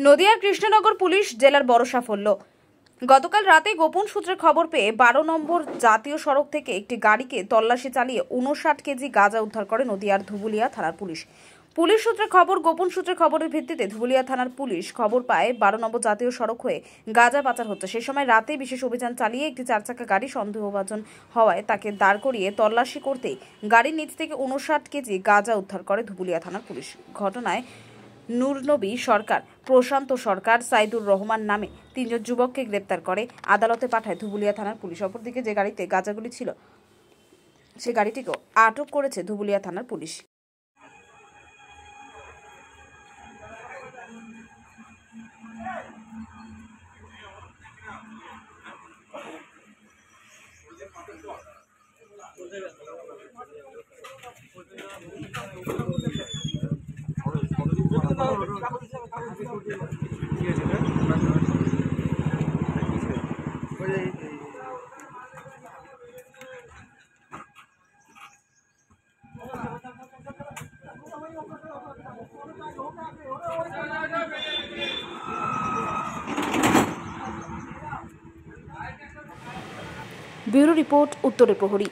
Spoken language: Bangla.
নদিয়ার কৃষ্ণনগর পুলিশ জেলার বড় সাফল্য। গতকাল রাতে গোপন সূত্রে খবর পেয়ে 12 নম্বর জাতীয় সড়ক থেকে একটি গাড়িকে তল্লাশি চালিয়ে 59 কেজি গাঁজা উদ্ধার করে নদিয়ার ধুবুলিয়া থানার পুলিশ। পুলিশ সূত্রে খবর, গোপন সূত্রে খবরের ভিত্তিতে ধুবুলিয়া থানার পুলিশ খবর পায় 12 নম্বর জাতীয় সড়ক হয়ে গাঁজা পাচার হচ্ছে। সেই সময় রাতে বিশেষ অভিযান চালিয়ে একটি 4 চাকা গাড়ি সন্দেহভাজন হওয়ায় তাকে দাঁড় করিয়ে তল্লাশি করতেই গাড়ির নিচ থেকে 59 কেজি গাঁজা উদ্ধার করে ধুবুলিয়া থানার পুলিশ। ঘটনায় নূরনবী সরকার, প্রশান্ত সরকার, সাইদুর রহমান নামে 3 জন যুবককে গ্রেপ্তার করে আদালতে পাঠায় ধুবুলিয়া থানার পুলিশ। অপরদিকে যে গাড়িতে গাঁজাগুলি ছিল সেই গাড়িটিকেও আটক করেছে ধুবুলিয়া থানার পুলিশ। ব্যুরো রিপোর্ট, উত্তরের প্রহরী।